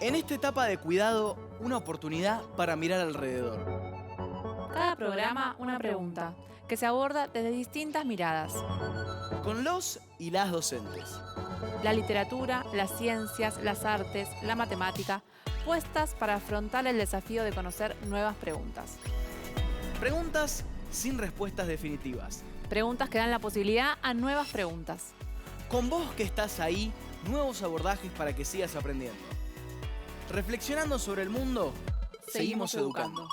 En esta etapa de cuidado, una oportunidad para mirar alrededor. Cada programa una pregunta, que se aborda desde distintas miradas. Con los y las docentes. La literatura, las ciencias, las artes, la matemática, puestas para afrontar el desafío de conocer nuevas preguntas. Preguntas sin respuestas definitivas. Preguntas que dan la posibilidad a nuevas preguntas. Con vos que estás ahí, nuevos abordajes para que sigas aprendiendo. Reflexionando sobre el mundo, seguimos educando.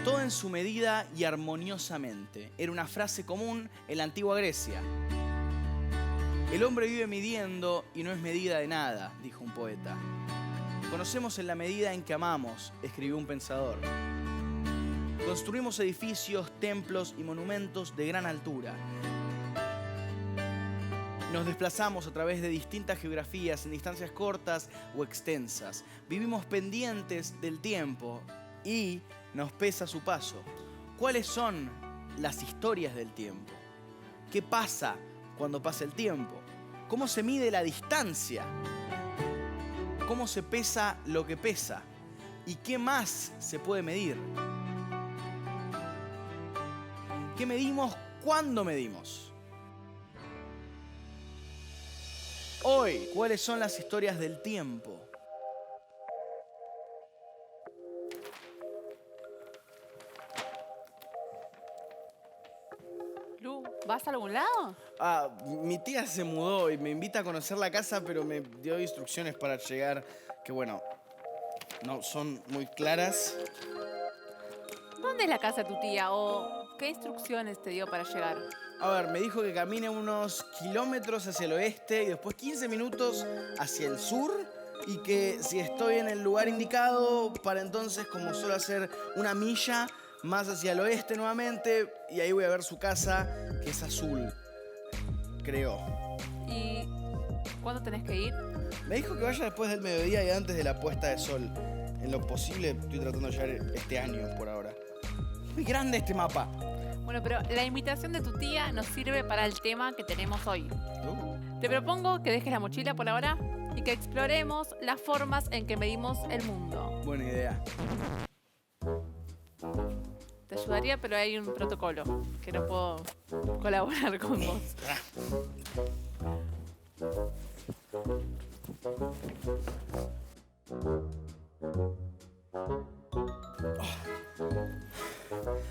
Todo en su medida y armoniosamente. Era una frase común en la antigua Grecia. El hombre vive midiendo y no es medida de nada, dijo un poeta. Conocemos en la medida en que amamos, escribió un pensador. Construimos edificios, templos y monumentos de gran altura. Nos desplazamos a través de distintas geografías en distancias cortas o extensas. Vivimos pendientes del tiempo y nos pesa su paso. ¿Cuáles son las historias del tiempo? ¿Qué pasa cuando pasa el tiempo? ¿Cómo se mide la distancia? ¿Cómo se pesa lo que pesa? ¿Y qué más se puede medir? ¿Qué medimos? ¿Cuándo medimos? Hoy, ¿cuáles son las historias del tiempo? Lu, ¿vas a algún lado? Mi tía se mudó y me invita a conocer la casa, pero me dio instrucciones para llegar que, bueno, no son muy claras. ¿Dónde es la casa de tu tía o qué instrucciones te dio para llegar? A ver, me dijo que camine unos kilómetros hacia el oeste y después 15 minutos hacia el sur y que si estoy en el lugar indicado, para entonces, como suelo hacer, una milla más hacia el oeste nuevamente y ahí voy a ver su casa, que es azul, creo. ¿Y cuándo tenés que ir? Me dijo que vaya después del mediodía y antes de la puesta de sol. En lo posible estoy tratando de llegar este año por ahora. Muy grande este mapa. Bueno, pero la invitación de tu tía nos sirve para el tema que tenemos hoy. Te propongo que dejes la mochila por ahora y que exploremos las formas en que medimos el mundo. Buena idea. Te ayudaría, pero hay un protocolo que no puedo colaborar con vos.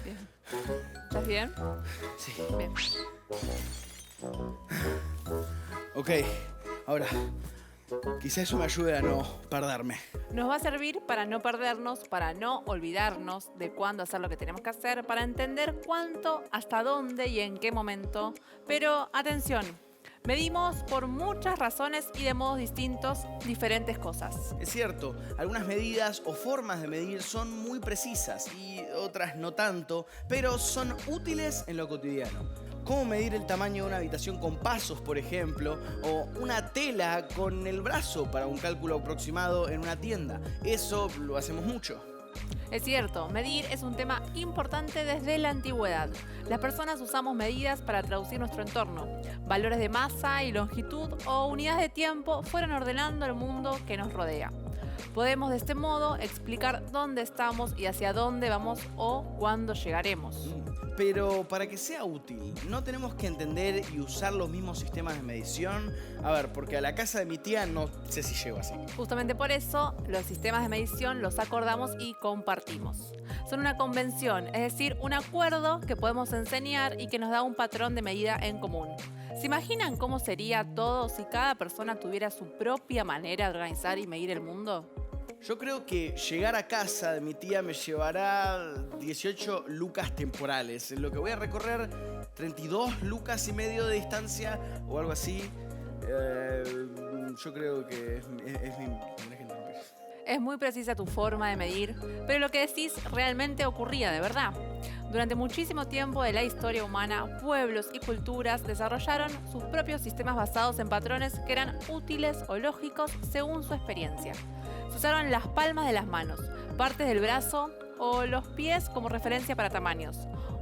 Bien. ¿Estás bien? Sí. Bien. Ok, ahora, quizá eso me ayude a no perderme. Nos va a servir para no perdernos, para no olvidarnos de cuándo hacer lo que tenemos que hacer, para entender cuánto, hasta dónde y en qué momento. Pero atención, medimos por muchas razones y de modos distintos diferentes cosas. Es cierto, algunas medidas o formas de medir son muy precisas y otras no tanto, pero son útiles en lo cotidiano. Cómo medir el tamaño de una habitación con pasos, por ejemplo, o una tela con el brazo para un cálculo aproximado en una tienda. Eso lo hacemos mucho. Es cierto, medir es un tema importante desde la antigüedad. Las personas usamos medidas para traducir nuestro entorno. Valores de masa y longitud o unidades de tiempo fueron ordenando el mundo que nos rodea. Podemos de este modo explicar dónde estamos y hacia dónde vamos o cuándo llegaremos. Pero para que sea útil, ¿no tenemos que entender y usar los mismos sistemas de medición? A ver, porque a la casa de mi tía no sé si llego así. Justamente por eso, los sistemas de medición los acordamos y compartimos. Son una convención, es decir, un acuerdo que podemos enseñar y que nos da un patrón de medida en común. ¿Se imaginan cómo sería todo si cada persona tuviera su propia manera de organizar y medir el mundo? Yo creo que llegar a casa de mi tía me llevará 18 lucas temporales, en lo que voy a recorrer 32 lucas y medio de distancia o algo así. Yo creo que es mi... Es muy precisa tu forma de medir, pero lo que decís realmente ocurría de verdad. Durante muchísimo tiempo de la historia humana, pueblos y culturas desarrollaron sus propios sistemas basados en patrones que eran útiles o lógicos según su experiencia. Se usaron las palmas de las manos, partes del brazo o los pies como referencia para tamaños,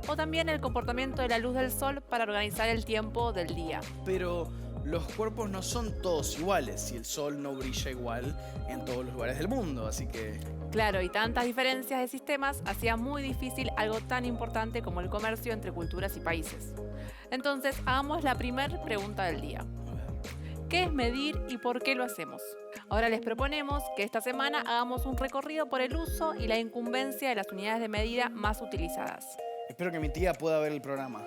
o también el comportamiento de la luz del sol para organizar el tiempo del día. Pero los cuerpos no son todos iguales y el sol no brilla igual en todos los lugares del mundo, así que... Claro, y tantas diferencias de sistemas hacía muy difícil algo tan importante como el comercio entre culturas y países. Entonces, hagamos la primera pregunta del día. ¿Qué es medir y por qué lo hacemos? Ahora les proponemos que esta semana hagamos un recorrido por el uso y la incumbencia de las unidades de medida más utilizadas. Espero que mi tía pueda ver el programa.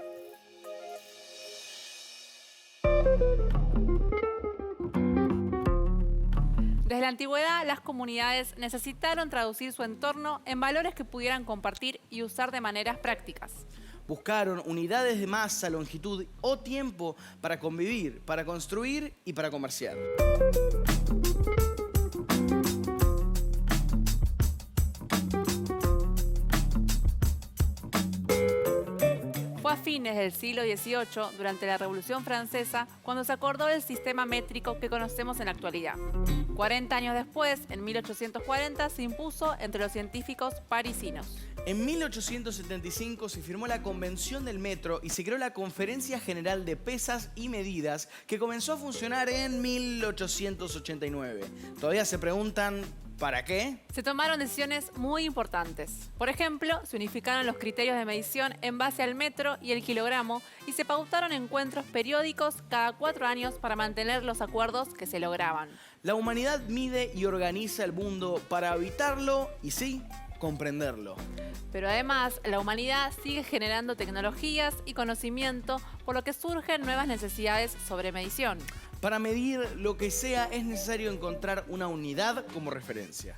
Desde la antigüedad, las comunidades necesitaron traducir su entorno en valores que pudieran compartir y usar de maneras prácticas. Buscaron unidades de masa, longitud o tiempo para convivir, para construir y para comerciar. Fue a fines del siglo XVIII, durante la Revolución Francesa, cuando se acordó el sistema métrico que conocemos en la actualidad. 40 años después, en 1840, se impuso entre los científicos parisinos. En 1875 se firmó la Convención del Metro y se creó la Conferencia General de Pesas y Medidas, que comenzó a funcionar en 1889. Todavía se preguntan, ¿para qué? Se tomaron decisiones muy importantes. Por ejemplo, se unificaron los criterios de medición en base al metro y el kilogramo y se pautaron encuentros periódicos cada 4 años para mantener los acuerdos que se lograban. La humanidad mide y organiza el mundo para habitarlo y sí, comprenderlo. Pero además, la humanidad sigue generando tecnologías y conocimiento, por lo que surgen nuevas necesidades sobre medición. Para medir lo que sea es necesario encontrar una unidad como referencia.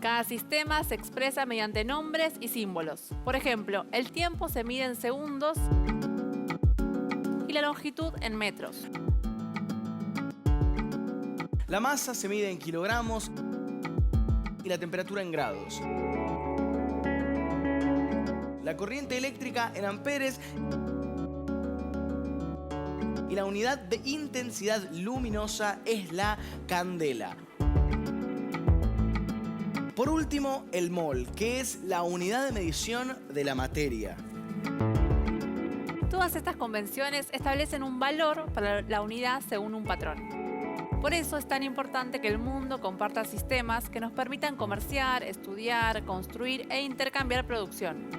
Cada sistema se expresa mediante nombres y símbolos. Por ejemplo, el tiempo se mide en segundos y la longitud en metros. La masa se mide en kilogramos y la temperatura en grados. La corriente eléctrica en amperes y la unidad de intensidad luminosa es la candela. Por último, el mol, que es la unidad de medición de la materia. Todas estas convenciones establecen un valor para la unidad según un patrón. Por eso es tan importante que el mundo comparta sistemas que nos permitan comerciar, estudiar, construir e intercambiar producción.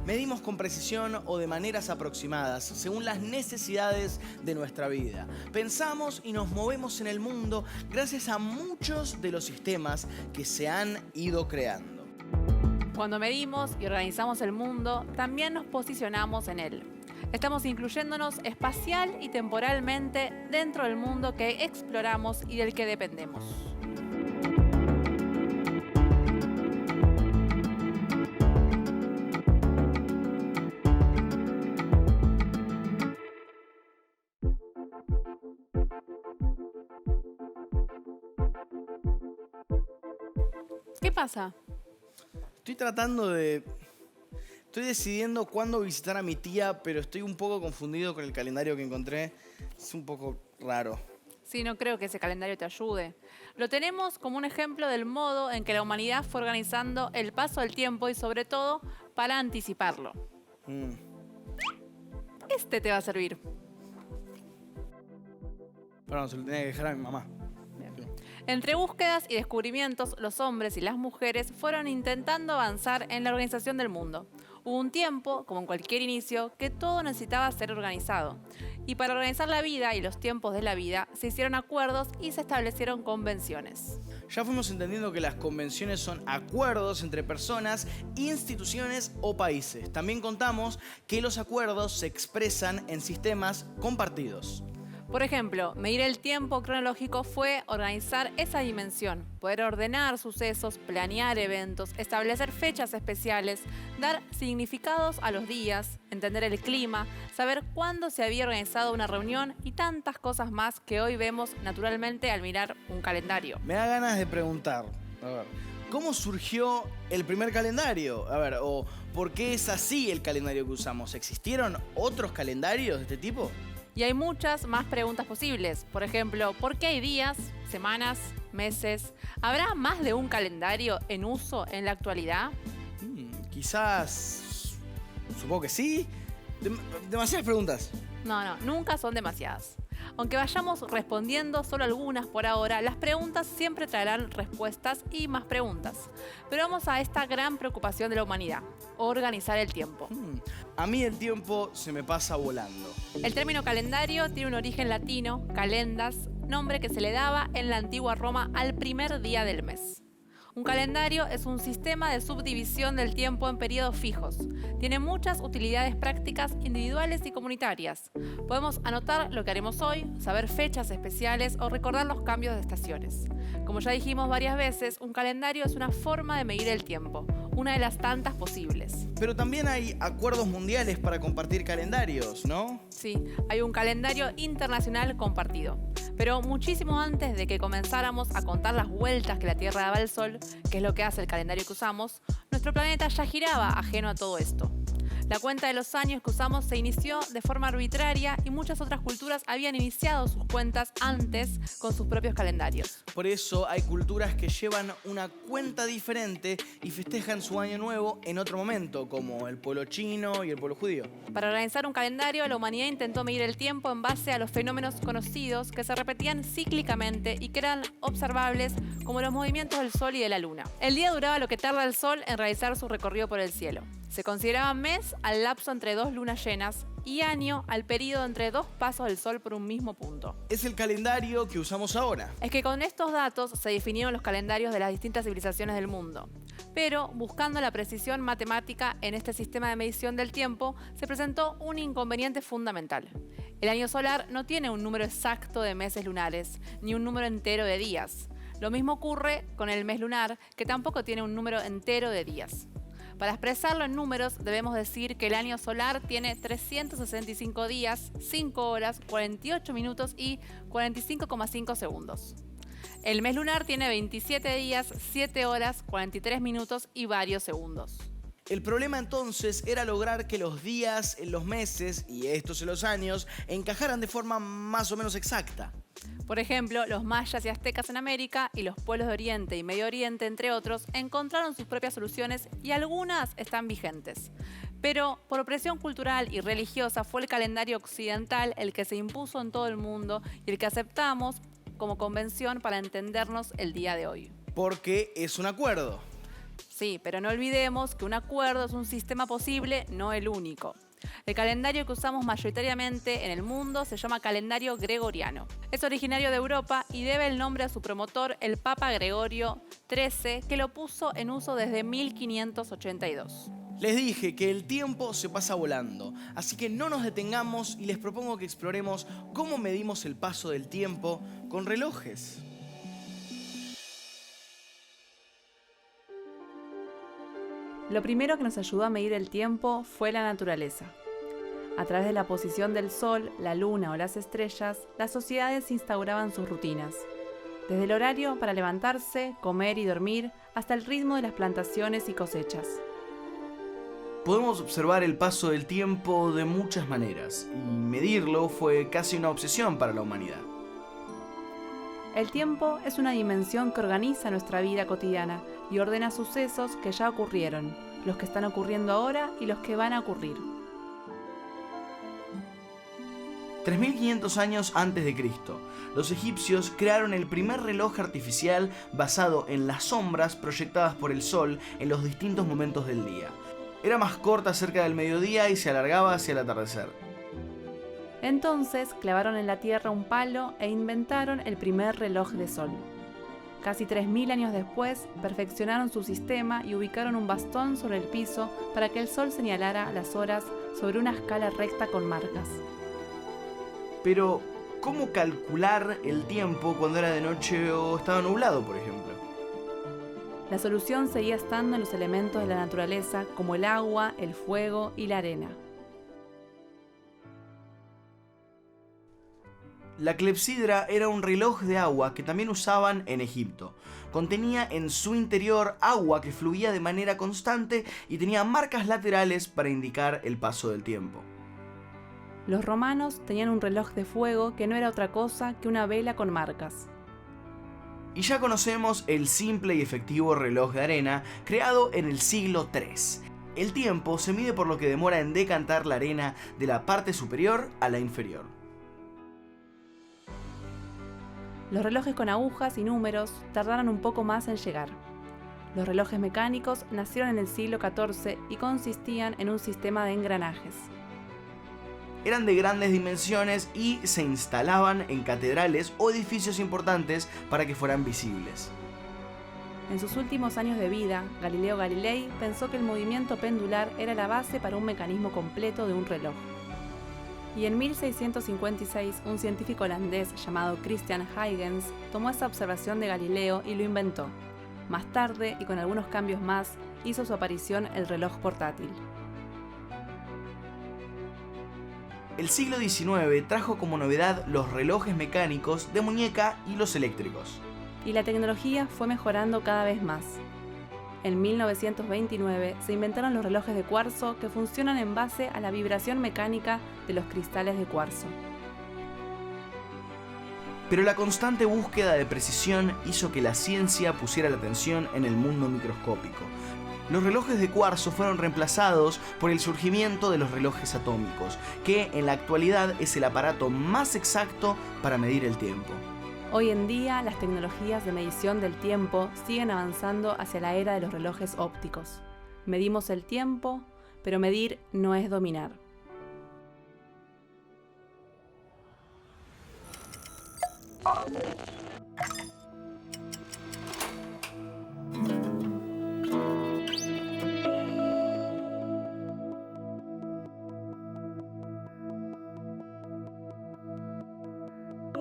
Medimos con precisión o de maneras aproximadas, según las necesidades de nuestra vida. Pensamos y nos movemos en el mundo gracias a muchos de los sistemas que se han ido creando. Cuando medimos y organizamos el mundo, también nos posicionamos en él. Estamos incluyéndonos espacial y temporalmente dentro del mundo que exploramos y del que dependemos. ¿Qué pasa? Estoy decidiendo cuándo visitar a mi tía, pero estoy un poco confundido con el calendario que encontré. Es un poco raro. Sí, no creo que ese calendario te ayude. Lo tenemos como un ejemplo del modo en que la humanidad fue organizando el paso del tiempo y sobre todo para anticiparlo. Este te va a servir. Bueno, se lo tenía que dejar a mi mamá. Entre búsquedas y descubrimientos, los hombres y las mujeres fueron intentando avanzar en la organización del mundo. Hubo un tiempo, como en cualquier inicio, que todo necesitaba ser organizado. Y para organizar la vida y los tiempos de la vida, se hicieron acuerdos y se establecieron convenciones. Ya fuimos entendiendo que las convenciones son acuerdos entre personas, instituciones o países. También contamos que los acuerdos se expresan en sistemas compartidos. Por ejemplo, medir el tiempo cronológico fue organizar esa dimensión, poder ordenar sucesos, planear eventos, establecer fechas especiales, dar significados a los días, entender el clima, saber cuándo se había organizado una reunión y tantas cosas más que hoy vemos naturalmente al mirar un calendario. Me da ganas de preguntar, a ver, ¿cómo surgió el primer calendario? A ver, o ¿por qué es así el calendario que usamos? ¿Existieron otros calendarios de este tipo? Y hay muchas más preguntas posibles. Por ejemplo, ¿por qué hay días, semanas, meses? ¿Habrá más de un calendario en uso en la actualidad? Quizás... Supongo que sí. Demasiadas preguntas. No, nunca son demasiadas. Aunque vayamos respondiendo solo algunas por ahora, las preguntas siempre traerán respuestas y más preguntas. Pero vamos a esta gran preocupación de la humanidad: organizar el tiempo. A mí el tiempo se me pasa volando. El término calendario tiene un origen latino, calendas, nombre que se le daba en la antigua Roma al primer día del mes. Un calendario es un sistema de subdivisión del tiempo en periodos fijos. Tiene muchas utilidades prácticas individuales y comunitarias. Podemos anotar lo que haremos hoy, saber fechas especiales o recordar los cambios de estaciones. Como ya dijimos varias veces, un calendario es una forma de medir el tiempo, una de las tantas posibles. Pero también hay acuerdos mundiales para compartir calendarios, ¿no? Sí, hay un calendario internacional compartido. Pero muchísimo antes de que comenzáramos a contar las vueltas que la Tierra daba al Sol, que es lo que hace el calendario que usamos, nuestro planeta ya giraba ajeno a todo esto. La cuenta de los años que usamos se inició de forma arbitraria y muchas otras culturas habían iniciado sus cuentas antes con sus propios calendarios. Por eso hay culturas que llevan una cuenta diferente y festejan su año nuevo en otro momento, como el pueblo chino y el pueblo judío. Para organizar un calendario, la humanidad intentó medir el tiempo en base a los fenómenos conocidos que se repetían cíclicamente y que eran observables, como los movimientos del Sol y de la Luna. El día duraba lo que tarda el Sol en realizar su recorrido por el cielo. Se consideraba mes al lapso entre dos lunas llenas y año al periodo entre dos pasos del Sol por un mismo punto. Es el calendario que usamos ahora. Es que con estos datos se definieron los calendarios de las distintas civilizaciones del mundo. Pero, buscando la precisión matemática en este sistema de medición del tiempo, se presentó un inconveniente fundamental. El año solar no tiene un número exacto de meses lunares, ni un número entero de días. Lo mismo ocurre con el mes lunar, que tampoco tiene un número entero de días. Para expresarlo en números, debemos decir que el año solar tiene 365 días, 5 horas, 48 minutos y 45,5 segundos. El mes lunar tiene 27 días, 7 horas, 43 minutos y varios segundos. El problema entonces era lograr que los días en los meses y estos en los años encajaran de forma más o menos exacta. Por ejemplo, los mayas y aztecas en América y los pueblos de Oriente y Medio Oriente, entre otros, encontraron sus propias soluciones y algunas están vigentes. Pero por presión cultural y religiosa fue el calendario occidental el que se impuso en todo el mundo y el que aceptamos como convención para entendernos el día de hoy. Porque es un acuerdo. Sí, pero no olvidemos que un acuerdo es un sistema posible, no el único. El calendario que usamos mayoritariamente en el mundo se llama calendario gregoriano. Es originario de Europa y debe el nombre a su promotor, el Papa Gregorio XIII, que lo puso en uso desde 1582. Les dije que el tiempo se pasa volando, así que no nos detengamos y les propongo que exploremos cómo medimos el paso del tiempo con relojes. Lo primero que nos ayudó a medir el tiempo fue la naturaleza. A través de la posición del sol, la luna o las estrellas, las sociedades instauraban sus rutinas. Desde el horario para levantarse, comer y dormir, hasta el ritmo de las plantaciones y cosechas. Podemos observar el paso del tiempo de muchas maneras, y medirlo fue casi una obsesión para la humanidad. El tiempo es una dimensión que organiza nuestra vida cotidiana y ordena sucesos que ya ocurrieron, los que están ocurriendo ahora y los que van a ocurrir. 3500 años antes de Cristo, los egipcios crearon el primer reloj artificial basado en las sombras proyectadas por el sol en los distintos momentos del día. Era más corta cerca del mediodía y se alargaba hacia el atardecer. Entonces clavaron en la tierra un palo e inventaron el primer reloj de sol. Casi 3000 años después, perfeccionaron su sistema y ubicaron un bastón sobre el piso para que el sol señalara las horas sobre una escala recta con marcas. Pero, ¿Cómo calcular el tiempo cuando era de noche o estaba nublado, por ejemplo? La solución seguía estando en los elementos de la naturaleza como el agua, el fuego y la arena. La clepsidra era un reloj de agua que también usaban en Egipto. Contenía en su interior agua que fluía de manera constante y tenía marcas laterales para indicar el paso del tiempo. Los romanos tenían un reloj de fuego que no era otra cosa que una vela con marcas. Y ya conocemos el simple y efectivo reloj de arena creado en el siglo III. El tiempo se mide por lo que demora en decantar la arena de la parte superior a la inferior. Los relojes con agujas y números tardaron un poco más en llegar. Los relojes mecánicos nacieron en el siglo XIV y consistían en un sistema de engranajes. Eran de grandes dimensiones y se instalaban en catedrales o edificios importantes para que fueran visibles. En sus últimos años de vida, Galileo Galilei pensó que el movimiento pendular era la base para un mecanismo completo de un reloj. Y en 1656, un científico holandés llamado Christian Huygens tomó esa observación de Galileo y lo inventó. Más tarde, y con algunos cambios más, hizo su aparición el reloj portátil. El siglo XIX trajo como novedad los relojes mecánicos de muñeca y los eléctricos. Y la tecnología fue mejorando cada vez más. En 1929 se inventaron los relojes de cuarzo que funcionan en base a la vibración mecánica de los cristales de cuarzo. Pero la constante búsqueda de precisión hizo que la ciencia pusiera la atención en el mundo microscópico. Los relojes de cuarzo fueron reemplazados por el surgimiento de los relojes atómicos, que en la actualidad es el aparato más exacto para medir el tiempo. Hoy en día, las tecnologías de medición del tiempo siguen avanzando hacia la era de los relojes ópticos. Medimos el tiempo, pero medir no es dominar.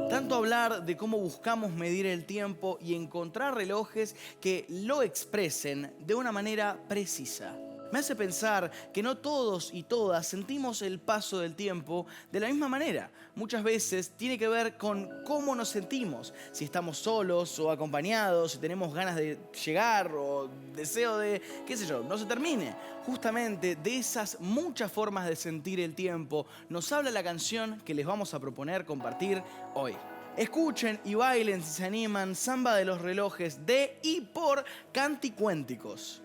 Tanto hablar de cómo buscamos medir el tiempo y encontrar relojes que lo expresen de una manera precisa. Me hace pensar que no todos y todas sentimos el paso del tiempo de la misma manera. Muchas veces tiene que ver con cómo nos sentimos, si estamos solos o acompañados, si tenemos ganas de llegar o deseo de, qué sé yo, no se termine. Justamente de esas muchas formas de sentir el tiempo nos habla la canción que les vamos a proponer compartir hoy. Escuchen y bailen si se animan Samba de los relojes de y por Canticuénticos.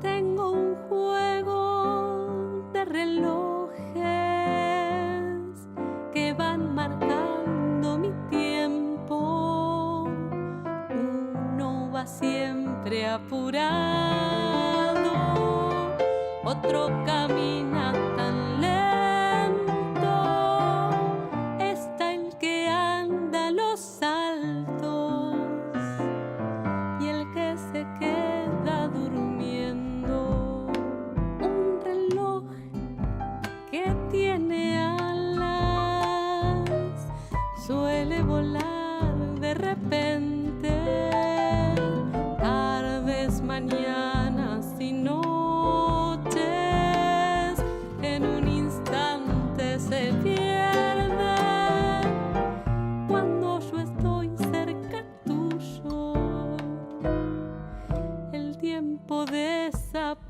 Tengo un juego de relojes que van marcando mi tiempo. Uno va siempre apurado, otro camina tan lento. Está el que anda a los saltos y el que se queda durmiendo. Un reloj que tiene alas suele volar de repente. Tardes, mañanas y noches en un instante se pierde. Cuando yo estoy cerca tuyo, el tiempo desaparece.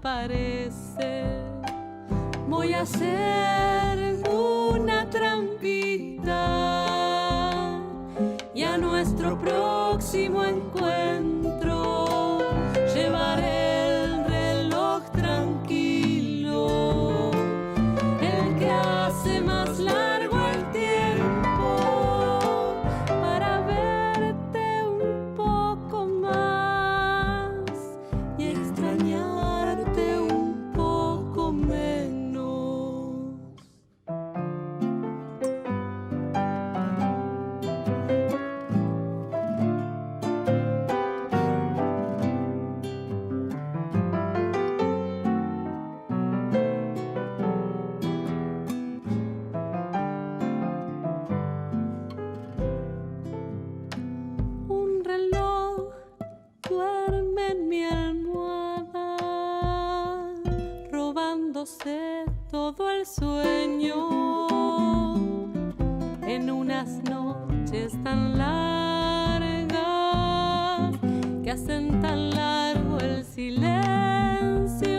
Voy a hacer una trampita y a nuestro próximo encuentro llevaré el reloj tranquilo, el que hace más largo el tiempo para verte un poco más y extrañarte las noches tan largas que hacen tan largo el silencio.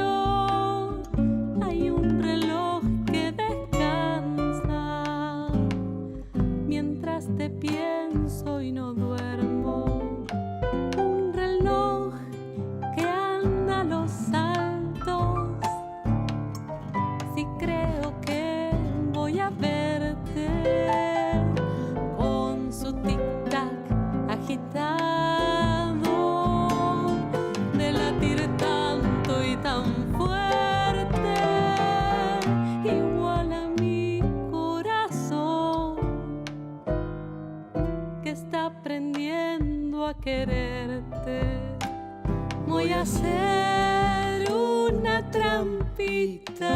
Hay un reloj que descansa mientras te pienso y no duermo. Un reloj que anda a los saltos. Si creo que voy a verte con su tic-tac agitado de latir tanto y tan fuerte, igual a mi corazón que está aprendiendo a quererte. Voy a hacer una trampita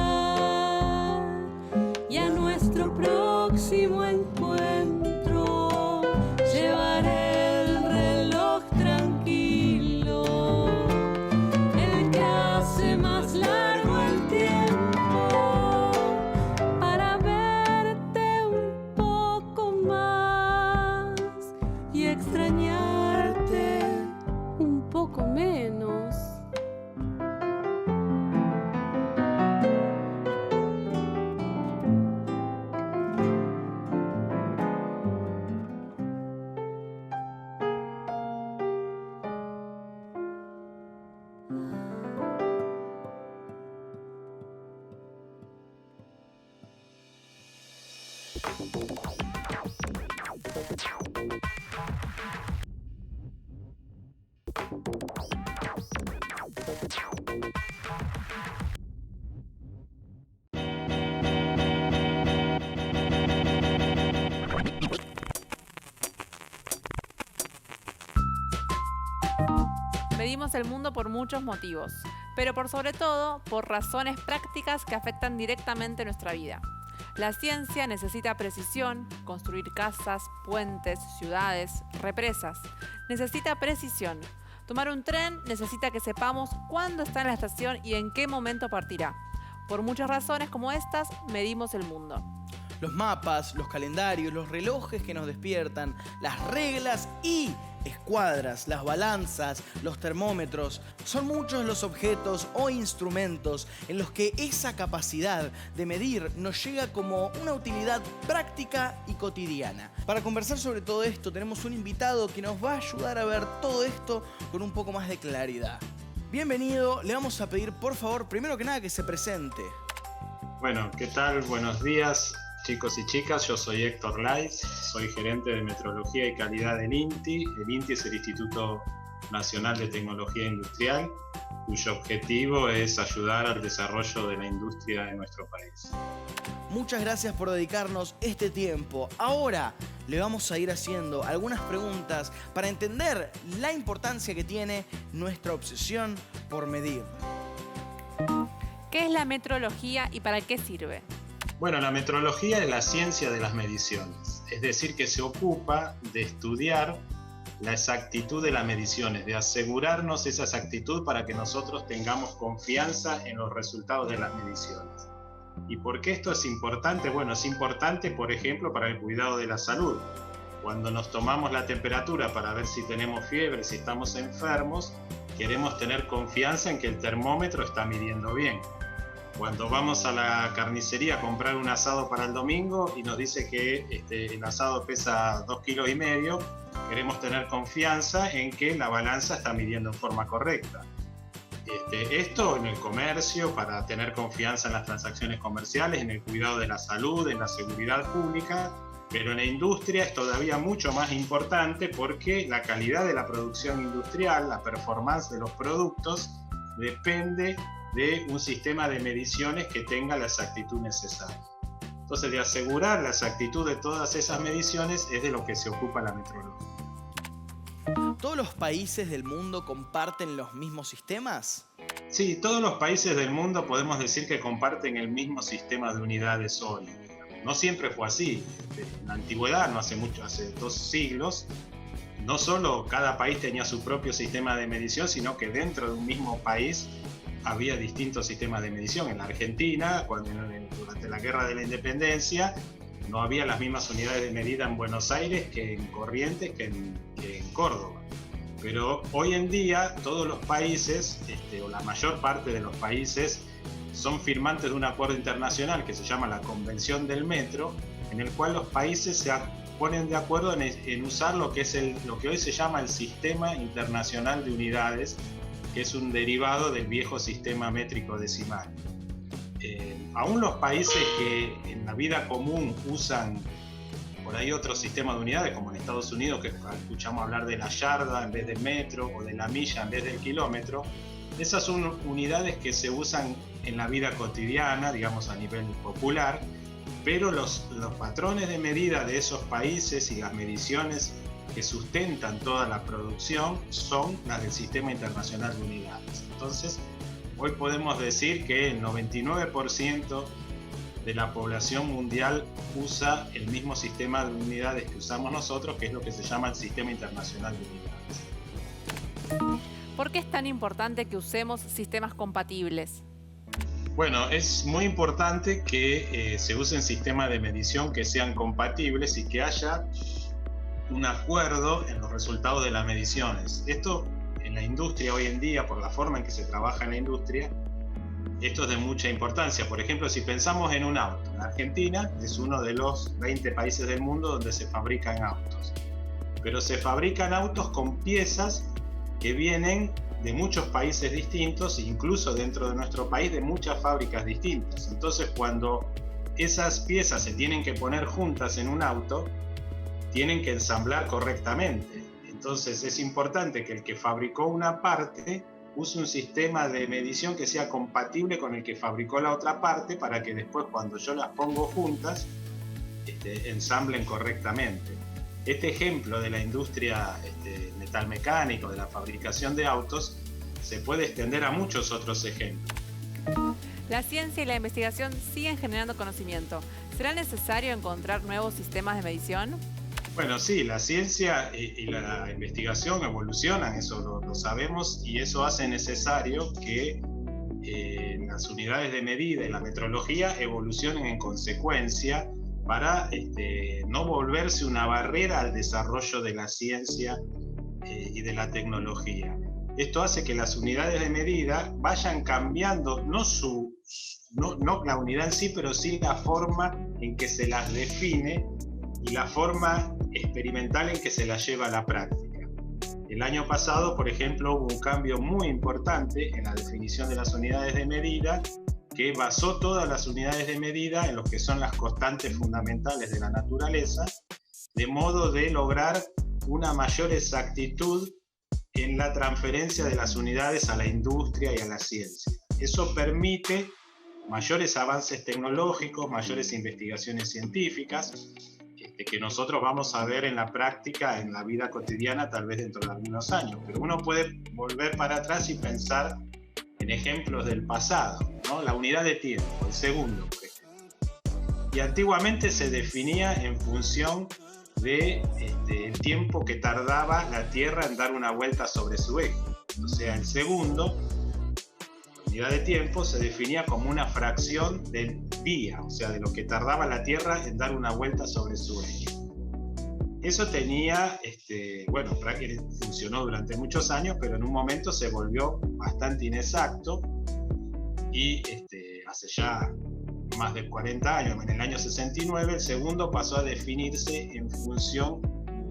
y a nuestro próximo encuentro llevaré el reloj tranquilo, el que hace más largo el tiempo, para verte un poco más y extrañarte un poco menos. Medimos el mundo por muchos motivos, pero por sobre todo por razones prácticas que afectan directamente nuestra vida. La ciencia necesita precisión, construir casas, puentes, ciudades, represas. Necesita precisión. Tomar un tren necesita que sepamos cuándo está en la estación y en qué momento partirá. Por muchas razones como estas, medimos el mundo. Los mapas, los calendarios, los relojes que nos despiertan, las reglas y escuadras, las balanzas, los termómetros. Son muchos los objetos o instrumentos en los que esa capacidad de medir nos llega como una utilidad práctica y cotidiana. Para conversar sobre todo esto tenemos un invitado que nos va a ayudar a ver todo esto con un poco más de claridad. Bienvenido, le vamos a pedir por favor, primero que nada, que se presente. Bueno, ¿qué tal? Buenos días. Chicos y chicas, yo soy Héctor Lais, soy gerente de Metrología y Calidad del INTI. El INTI es el Instituto Nacional de Tecnología Industrial, cuyo objetivo es ayudar al desarrollo de la industria en nuestro país. Muchas gracias por dedicarnos este tiempo. Ahora le vamos a ir haciendo algunas preguntas para entender la importancia que tiene nuestra obsesión por medir. ¿Qué es la metrología y para qué sirve? Bueno, la metrología es la ciencia de las mediciones, es decir, que se ocupa de estudiar la exactitud de las mediciones, de asegurarnos esa exactitud para que nosotros tengamos confianza en los resultados de las mediciones. ¿Y por qué esto es importante? Bueno, es importante, por ejemplo, para el cuidado de la salud. Cuando nos tomamos la temperatura para ver si tenemos fiebre, si estamos enfermos, queremos tener confianza en que el termómetro está midiendo bien. Cuando vamos a la carnicería a comprar un asado para el domingo y nos dice que el asado pesa 2,5 kilos, queremos tener confianza en que la balanza está midiendo en forma correcta. Esto en el comercio, para tener confianza en las transacciones comerciales, en el cuidado de la salud, en la seguridad pública, pero en la industria es todavía mucho más importante porque la calidad de la producción industrial, la performance de los productos, depende de un sistema de mediciones que tenga la exactitud necesaria. Entonces, de asegurar la exactitud de todas esas mediciones es de lo que se ocupa la metrología. ¿Todos los países del mundo comparten los mismos sistemas? Sí, todos los países del mundo podemos decir que comparten el mismo sistema de unidades hoy. No siempre fue así. En la antigüedad, no hace mucho, hace 2 siglos, no solo cada país tenía su propio sistema de medición, sino que dentro de un mismo país había distintos sistemas de medición. En la Argentina, durante la Guerra de la Independencia, no había las mismas unidades de medida en Buenos Aires que en Corrientes, que en Córdoba. Pero hoy en día todos los países, o la mayor parte de los países, son firmantes de un acuerdo internacional que se llama la Convención del Metro, en el cual los países se ponen de acuerdo en usar lo que hoy se llama el Sistema Internacional de Unidades, que es un derivado del viejo sistema métrico decimal. Aún los países que en la vida común usan por ahí otro sistema de unidades, como en Estados Unidos, que escuchamos hablar de la yarda en vez del metro, o de la milla en vez del kilómetro, esas son unidades que se usan en la vida cotidiana, digamos a nivel popular, pero los patrones de medida de esos países y las mediciones que sustentan toda la producción son las del Sistema Internacional de Unidades. Entonces, hoy podemos decir que el 99% de la población mundial usa el mismo sistema de unidades que usamos nosotros, que es lo que se llama el Sistema Internacional de Unidades. ¿Por qué es tan importante que usemos sistemas compatibles? Bueno, es muy importante que se usen sistemas de medición que sean compatibles y que haya un acuerdo en los resultados de las mediciones. Esto en la industria hoy en día, por la forma en que se trabaja en la industria, esto es de mucha importancia. Por ejemplo, si pensamos en un auto, la Argentina es uno de los 20 países del mundo donde se fabrican autos. Pero se fabrican autos con piezas que vienen de muchos países distintos, incluso dentro de nuestro país de muchas fábricas distintas. Entonces, cuando esas piezas se tienen que poner juntas en un auto, tienen que ensamblar correctamente. Entonces, es importante que el que fabricó una parte use un sistema de medición que sea compatible con el que fabricó la otra parte, para que después, cuando yo las pongo juntas, ensamblen correctamente. Este ejemplo de la industria metalmecánica, de la fabricación de autos, se puede extender a muchos otros ejemplos. La ciencia y la investigación siguen generando conocimiento. ¿Será necesario encontrar nuevos sistemas de medición? Bueno, sí, la ciencia y la investigación evolucionan, eso lo sabemos, y eso hace necesario que las unidades de medida y la metrología evolucionen en consecuencia, para no volverse una barrera al desarrollo de la ciencia y de la tecnología. Esto hace que las unidades de medida vayan cambiando, no la unidad en sí, pero sí la forma en que se las define y la forma experimental en que se las lleva a la práctica. El año pasado, por ejemplo, hubo un cambio muy importante en la definición de las unidades de medida, que basó todas las unidades de medida en lo que son las constantes fundamentales de la naturaleza, de modo de lograr una mayor exactitud en la transferencia de las unidades a la industria y a la ciencia. Eso permite mayores avances tecnológicos, mayores investigaciones científicas, que nosotros vamos a ver en la práctica, en la vida cotidiana, tal vez dentro de algunos años. Pero uno puede volver para atrás y pensar en ejemplos del pasado, ¿no? La unidad de tiempo, el segundo, por ejemplo. Y antiguamente se definía en función de el tiempo que tardaba la Tierra en dar una vuelta sobre su eje. O sea, el segundo, la unidad de tiempo, se definía como una fracción del día, o sea, de lo que tardaba la Tierra en dar una vuelta sobre su eje. Eso tenía, funcionó durante muchos años, pero en un momento se volvió bastante inexacto, y hace ya más de 40 años, en el año 69, el segundo pasó a definirse en función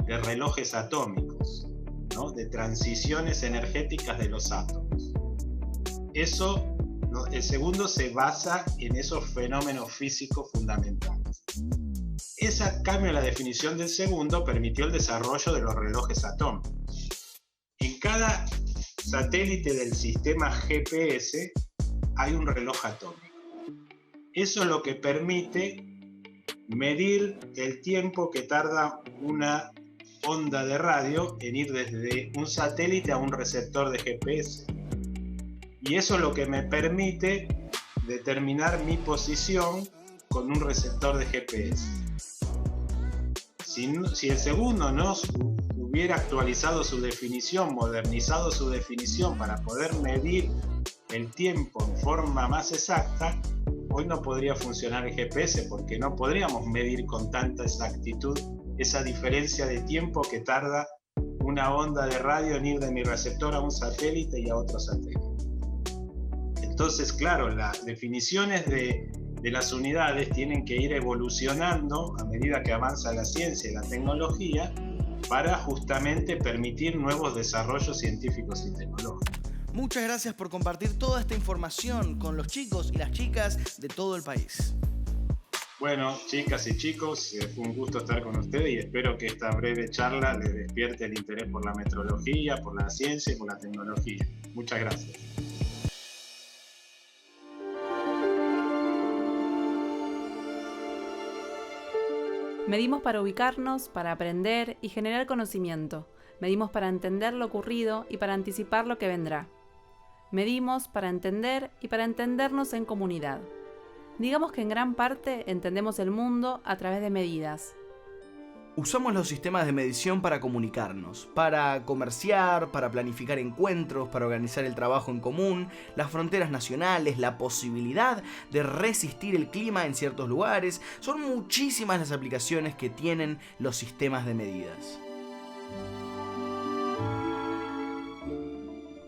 de relojes atómicos, ¿no? De transiciones energéticas de los átomos. El segundo se basa en esos fenómenos físicos fundamentales. Ese cambio en la definición del segundo permitió el desarrollo de los relojes atómicos. En cada satélite del sistema GPS hay un reloj atómico. Eso es lo que permite medir el tiempo que tarda una onda de radio en ir desde un satélite a un receptor de GPS. Y eso es lo que me permite determinar mi posición con un receptor de GPS. Si el segundo no hubiera actualizado su definición, modernizado su definición para poder medir el tiempo en forma más exacta, hoy no podría funcionar el GPS porque no podríamos medir con tanta exactitud esa diferencia de tiempo que tarda una onda de radio en ir de mi receptor a un satélite y a otro satélite. Entonces, claro, las definiciones de las unidades tienen que ir evolucionando a medida que avanza la ciencia y la tecnología para justamente permitir nuevos desarrollos científicos y tecnológicos. Muchas gracias por compartir toda esta información con los chicos y las chicas de todo el país. Bueno, chicas y chicos, fue un gusto estar con ustedes y espero que esta breve charla les despierte el interés por la metrología, por la ciencia y por la tecnología. Muchas gracias. Medimos para ubicarnos, para aprender y generar conocimiento. Medimos para entender lo ocurrido y para anticipar lo que vendrá. Medimos para entender y para entendernos en comunidad. Digamos que en gran parte entendemos el mundo a través de medidas. Usamos los sistemas de medición para comunicarnos, para comerciar, para planificar encuentros, para organizar el trabajo en común, las fronteras nacionales, la posibilidad de resistir el clima en ciertos lugares. Son muchísimas las aplicaciones que tienen los sistemas de medidas.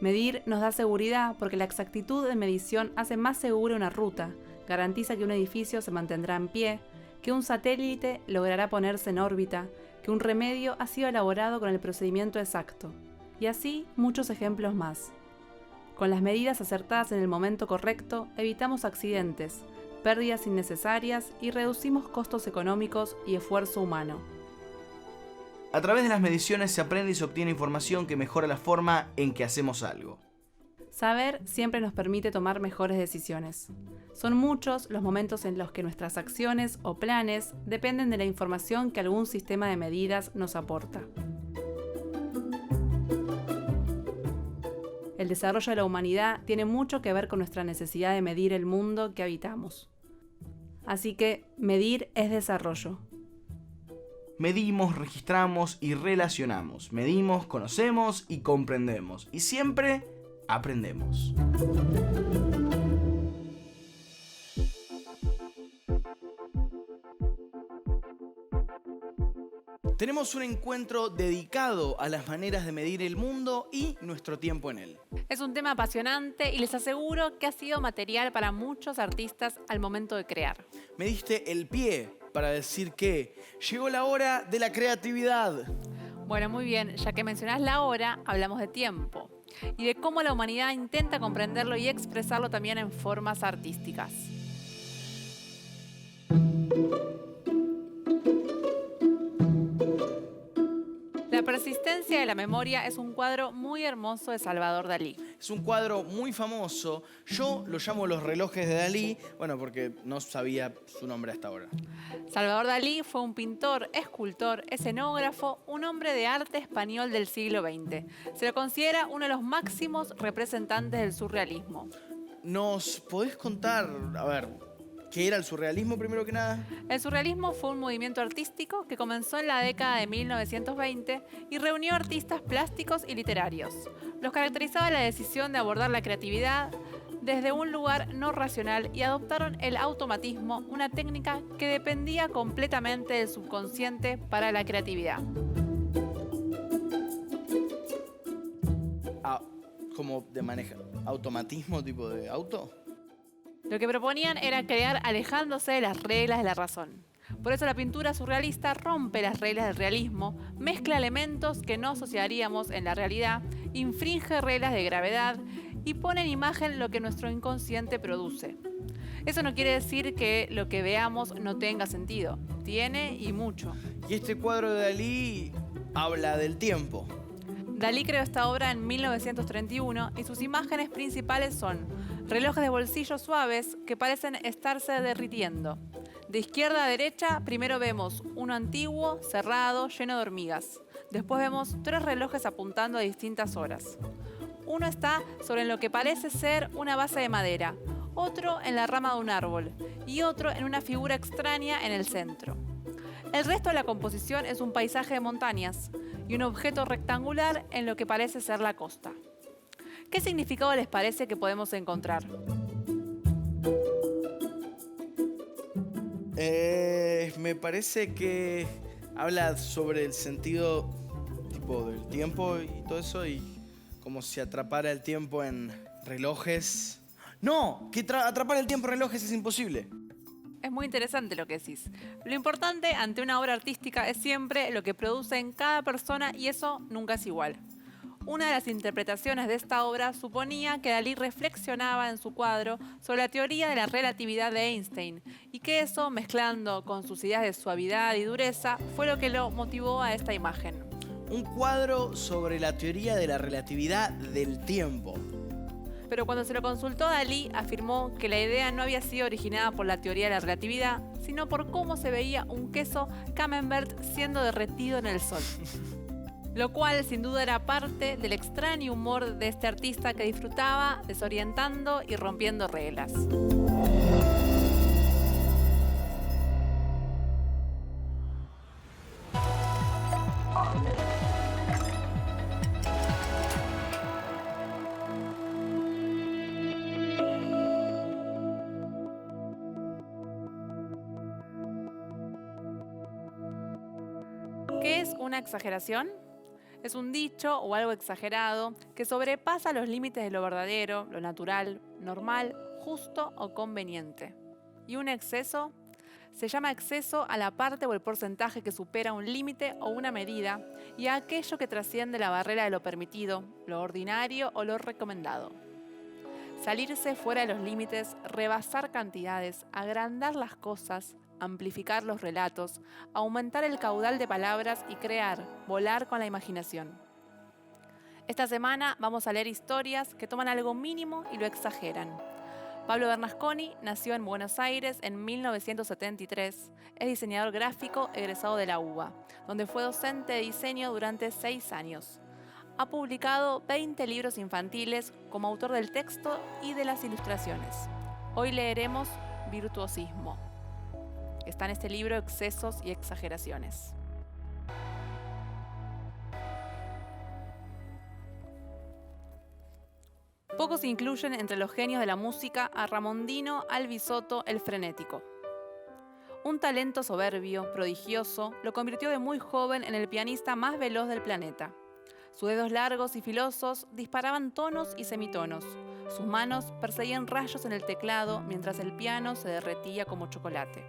Medir nos da seguridad porque la exactitud de medición hace más segura una ruta, garantiza que un edificio se mantendrá en pie, que un satélite logrará ponerse en órbita, que un remedio ha sido elaborado con el procedimiento exacto, y así muchos ejemplos más. Con las medidas acertadas en el momento correcto, evitamos accidentes, pérdidas innecesarias y reducimos costos económicos y esfuerzo humano. A través de las mediciones se aprende y se obtiene información que mejora la forma en que hacemos algo. Saber siempre nos permite tomar mejores decisiones. Son muchos los momentos en los que nuestras acciones o planes dependen de la información que algún sistema de medidas nos aporta. El desarrollo de la humanidad tiene mucho que ver con nuestra necesidad de medir el mundo que habitamos. Así que medir es desarrollo. Medimos, registramos y relacionamos. Medimos, conocemos y comprendemos. Y siempre aprendemos. Tenemos un encuentro dedicado a las maneras de medir el mundo y nuestro tiempo en él. Es un tema apasionante y les aseguro que ha sido material para muchos artistas al momento de crear. Me diste el pie para decir que llegó la hora de la creatividad. Bueno, muy bien, ya que mencionás la hora, hablamos de tiempo y de cómo la humanidad intenta comprenderlo y expresarlo también en formas artísticas. La persistencia de la memoria es un cuadro muy hermoso de Salvador Dalí. Es un cuadro muy famoso. Yo lo llamo Los relojes de Dalí, bueno, porque no sabía su nombre hasta ahora. Salvador Dalí fue un pintor, escultor, escenógrafo, un hombre de arte español del siglo XX. Se lo considera uno de los máximos representantes del surrealismo. ¿Nos podés contar, a ver, qué era el surrealismo primero que nada? El surrealismo fue un movimiento artístico que comenzó en la década de 1920 y reunió artistas plásticos y literarios. Los caracterizaba la decisión de abordar la creatividad desde un lugar no racional y adoptaron el automatismo, una técnica que dependía completamente del subconsciente para la creatividad. ¿Cómo de manejar? ¿Automatismo tipo de auto? Lo que proponían era crear alejándose de las reglas de la razón. Por eso la pintura surrealista rompe las reglas del realismo, mezcla elementos que no asociaríamos en la realidad, infringe reglas de gravedad y pone en imagen lo que nuestro inconsciente produce. Eso no quiere decir que lo que veamos no tenga sentido. Tiene y mucho. Y este cuadro de Dalí habla del tiempo. Dalí creó esta obra en 1931 y sus imágenes principales son relojes de bolsillo suaves que parecen estarse derritiendo. De izquierda a derecha, primero vemos uno antiguo, cerrado, lleno de hormigas. Después vemos 3 relojes apuntando a distintas horas. Uno está sobre lo que parece ser una base de madera, otro en la rama de un árbol y otro en una figura extraña en el centro. El resto de la composición es un paisaje de montañas y un objeto rectangular en lo que parece ser la costa. ¿Qué significado les parece que podemos encontrar? Me parece que habla sobre el sentido tipo del tiempo y todo eso, y como si atrapara el tiempo en relojes. ¡No! Que atrapar el tiempo en relojes es imposible. Es muy interesante lo que decís. Lo importante ante una obra artística es siempre lo que produce en cada persona y eso nunca es igual. Una de las interpretaciones de esta obra suponía que Dalí reflexionaba en su cuadro sobre la teoría de la relatividad de Einstein y que eso, mezclando con sus ideas de suavidad y dureza, fue lo que lo motivó a esta imagen. Un cuadro sobre la teoría de la relatividad del tiempo. Pero cuando se lo consultó a Dalí, afirmó que la idea no había sido originada por la teoría de la relatividad, sino por cómo se veía un queso camembert siendo derretido en el sol. Lo cual sin duda era parte del extraño humor de este artista que disfrutaba desorientando y rompiendo reglas. ¿Qué es una exageración? Es un dicho o algo exagerado que sobrepasa los límites de lo verdadero, lo natural, normal, justo o conveniente. ¿Y un exceso? Se llama exceso a la parte o el porcentaje que supera un límite o una medida y a aquello que trasciende la barrera de lo permitido, lo ordinario o lo recomendado. Salirse fuera de los límites, rebasar cantidades, agrandar las cosas, amplificar los relatos, aumentar el caudal de palabras y crear, volar con la imaginación. Esta semana vamos a leer historias que toman algo mínimo y lo exageran. Pablo Bernasconi nació en Buenos Aires en 1973. Es diseñador gráfico egresado de la UBA, donde fue docente de diseño durante 6 años. Ha publicado 20 libros infantiles como autor del texto y de las ilustraciones. Hoy leeremos Virtuosismo. Está en este libro Excesos y Exageraciones. Pocos incluyen entre los genios de la música a Ramondino Alvisotto el Frenético. Un talento soberbio, prodigioso, lo convirtió de muy joven en el pianista más veloz del planeta. Sus dedos largos y filosos disparaban tonos y semitonos. Sus manos perseguían rayos en el teclado mientras el piano se derretía como chocolate.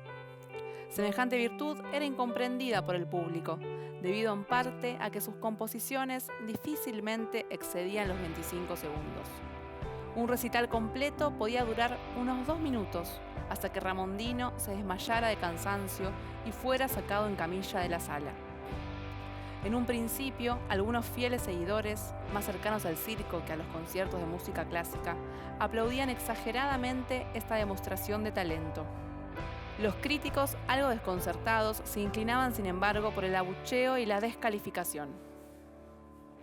Semejante virtud era incomprendida por el público, debido en parte a que sus composiciones difícilmente excedían los 25 segundos. Un recital completo podía durar unos 2 minutos, hasta que Ramondino se desmayara de cansancio y fuera sacado en camilla de la sala. En un principio, algunos fieles seguidores, más cercanos al circo que a los conciertos de música clásica, aplaudían exageradamente esta demostración de talento. Los críticos, algo desconcertados, se inclinaban sin embargo por el abucheo y la descalificación.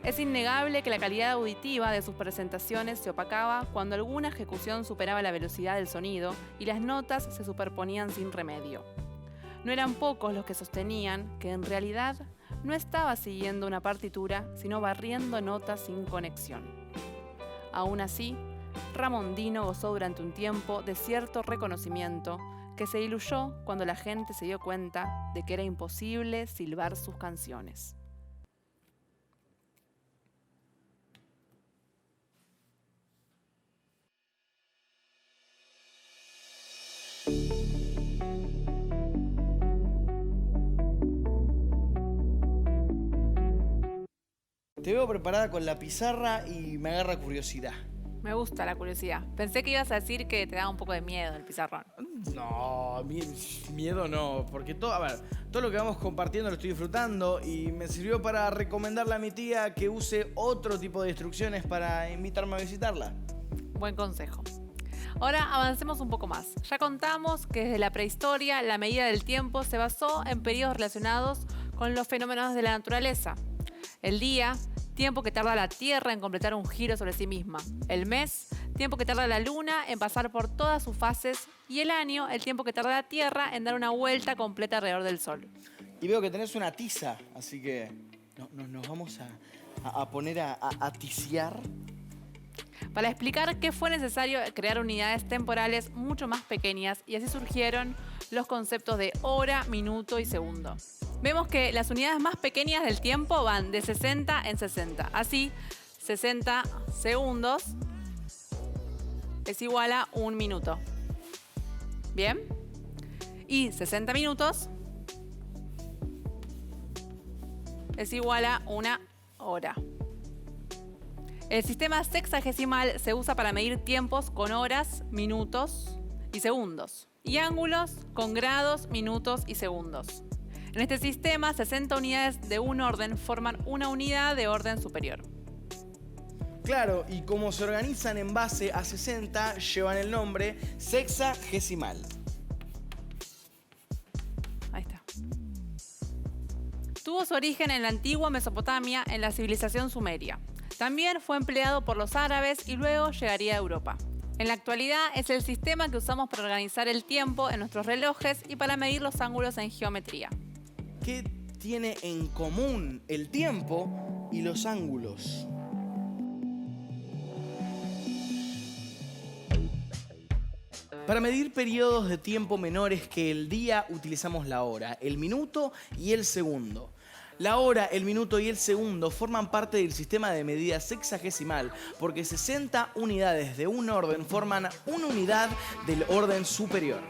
Es innegable que la calidad auditiva de sus presentaciones se opacaba cuando alguna ejecución superaba la velocidad del sonido y las notas se superponían sin remedio. No eran pocos los que sostenían que en realidad no estaba siguiendo una partitura, sino barriendo notas sin conexión. Aún así, Ramondino gozó durante un tiempo de cierto reconocimiento que se diluyó cuando la gente se dio cuenta de que era imposible silbar sus canciones. Te veo preparada con la pizarra y me agarra curiosidad. Me gusta la curiosidad. Pensé que ibas a decir que te daba un poco de miedo el pizarrón. No, miedo no, porque todo lo que vamos compartiendo lo estoy disfrutando y me sirvió para recomendarle a mi tía que use otro tipo de instrucciones para invitarme a visitarla. Buen consejo. Ahora avancemos un poco más. Ya contamos que desde la prehistoria la medida del tiempo se basó en periodos relacionados con los fenómenos de la naturaleza. El día, tiempo que tarda la Tierra en completar un giro sobre sí misma. El mes, tiempo que tarda la Luna en pasar por todas sus fases. Y el año, el tiempo que tarda la Tierra en dar una vuelta completa alrededor del Sol. Y veo que tenés una tiza, así que nos vamos a poner a ticiar. Para explicar qué fue necesario crear unidades temporales mucho más pequeñas y así surgieron los conceptos de hora, minuto y segundo. Vemos que las unidades más pequeñas del tiempo van de 60 en 60. Así, 60 segundos es igual a 1 minuto. ¿Bien? Y 60 minutos es igual a 1 hora. El sistema sexagesimal se usa para medir tiempos con horas, minutos y segundos, y ángulos con grados, minutos y segundos. En este sistema, 60 unidades de un orden forman una unidad de orden superior. Claro, y como se organizan en base a 60, llevan el nombre sexagesimal. Ahí está. Tuvo su origen en la antigua Mesopotamia, en la civilización sumeria. También fue empleado por los árabes y luego llegaría a Europa. En la actualidad es el sistema que usamos para organizar el tiempo en nuestros relojes y para medir los ángulos en geometría. ¿Qué tiene en común el tiempo y los ángulos? Para medir periodos de tiempo menores que el día utilizamos la hora, el minuto y el segundo. La hora, el minuto y el segundo forman parte del sistema de medida sexagesimal porque 60 unidades de un orden forman una unidad del orden superior.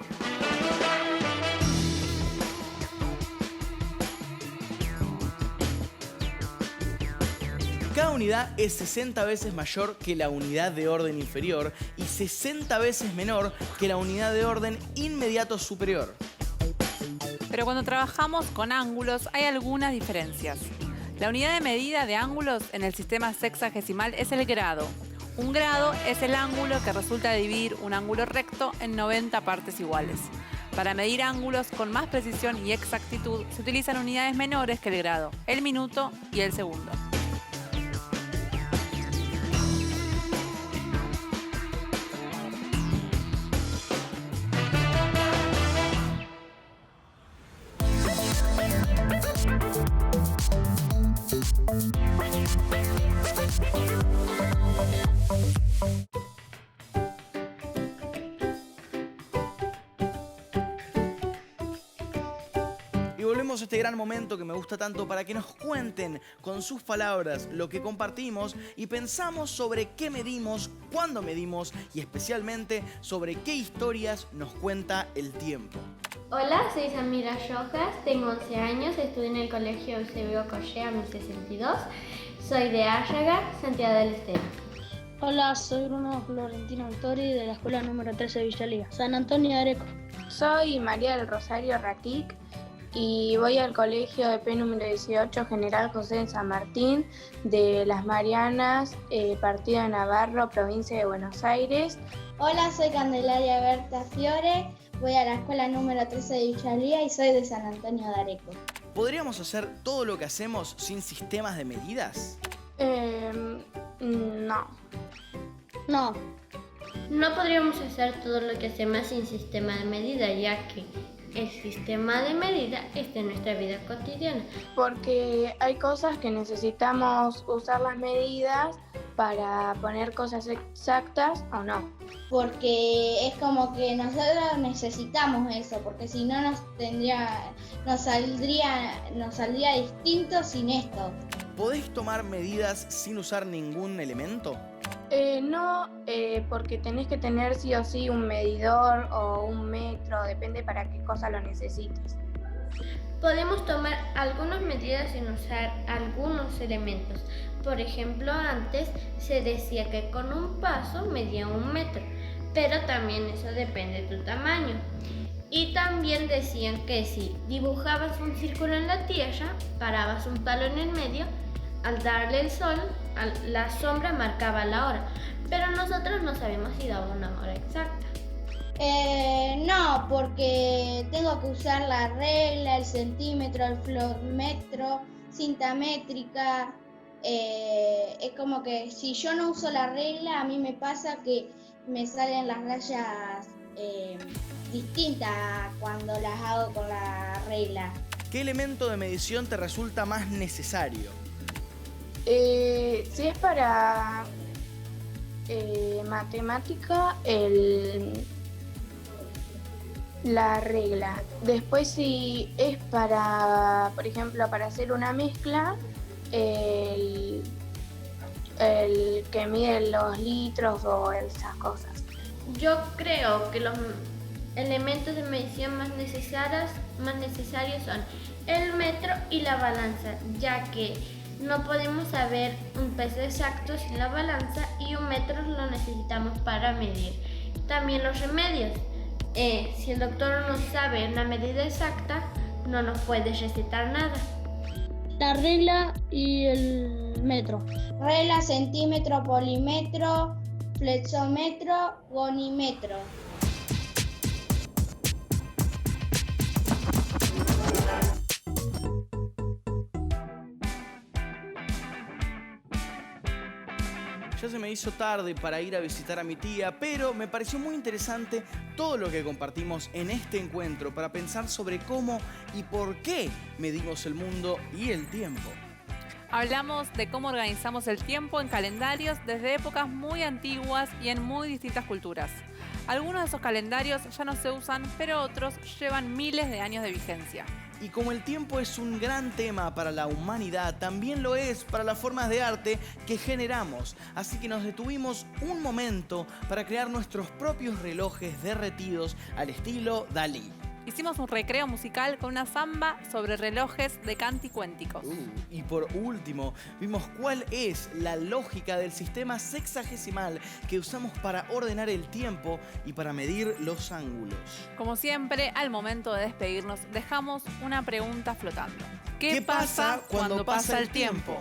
Cada unidad es 60 veces mayor que la unidad de orden inferior y 60 veces menor que la unidad de orden inmediato superior. Pero cuando trabajamos con ángulos hay algunas diferencias. La unidad de medida de ángulos en el sistema sexagesimal es el grado. Un grado es el ángulo que resulta de dividir un ángulo recto en 90 partes iguales. Para medir ángulos con más precisión y exactitud se utilizan unidades menores que el grado, el minuto y el segundo. Y volvemos a este gran momento que me gusta tanto para que nos cuenten con sus palabras lo que compartimos y pensamos sobre qué medimos, cuándo medimos y especialmente sobre qué historias nos cuenta el tiempo. Hola, soy Samira Rojas, tengo 11 años, estudio en el colegio Eusebio Correa 1062, soy de Árraga, Santiago del Estero. Hola, soy Bruno Florentino Autori de la escuela número 13 de Villaliga, San Antonio de Areco. Soy María del Rosario Raquic y voy al colegio de P número 18 General José de San Martín de Las Marianas, partido de Navarro, provincia de Buenos Aires. Hola, soy Candelaria Berta Fiore, voy a la escuela número 13 de Villaliga y soy de San Antonio de Areco. ¿Podríamos hacer todo lo que hacemos sin sistemas de medidas? No. No. No podríamos hacer todo lo que hacemos sin sistema de medida, ya que el sistema de medida es de nuestra vida cotidiana. Porque hay cosas que necesitamos usar las medidas para poner cosas exactas o no. Porque es como que nosotros necesitamos eso, porque si no nos saldría distinto sin esto. ¿Podés tomar medidas sin usar ningún elemento? No, porque tenés que tener sí o sí un medidor o un metro, depende para qué cosa lo necesites. Podemos tomar algunas medidas sin usar algunos elementos. Por ejemplo, antes se decía que con un paso medía 1 metro, pero también eso depende de tu tamaño. Y también decían que si dibujabas un círculo en la tierra, parabas un palo en el medio, al darle el sol, la sombra marcaba la hora, pero nosotros no sabemos si daba una hora exacta. No, porque tengo que usar la regla, el centímetro, el flormetro, cinta métrica. Es como que si yo no uso la regla, a mí me pasa que me salen las rayas distintas cuando las hago con la regla. ¿Qué elemento de medición te resulta más necesario? Si es para matemática, la regla. Después si es para, por ejemplo, para hacer una mezcla, el que mide los litros o esas cosas. Yo creo que los elementos de medición más necesarios son el metro y la balanza, ya que no podemos saber un peso exacto sin la balanza y un metro lo necesitamos para medir. También los remedios. Si el doctor no sabe una medida exacta, no nos puede recetar nada. La regla y el metro. Regla, centímetro, polímetro, flexómetro, gonímetro. Ya se me hizo tarde para ir a visitar a mi tía, pero me pareció muy interesante todo lo que compartimos en este encuentro para pensar sobre cómo y por qué medimos el mundo y el tiempo. Hablamos de cómo organizamos el tiempo en calendarios desde épocas muy antiguas y en muy distintas culturas. Algunos de esos calendarios ya no se usan, pero otros llevan miles de años de vigencia. Y como el tiempo es un gran tema para la humanidad, también lo es para las formas de arte que generamos. Así que nos detuvimos un momento para crear nuestros propios relojes derretidos al estilo Dalí. Hicimos un recreo musical con una samba sobre relojes de canticuénticos. Y por último, vimos cuál es la lógica del sistema sexagesimal que usamos para ordenar el tiempo y para medir los ángulos. Como siempre, al momento de despedirnos, dejamos una pregunta flotando. ¿Qué pasa cuando pasa el tiempo?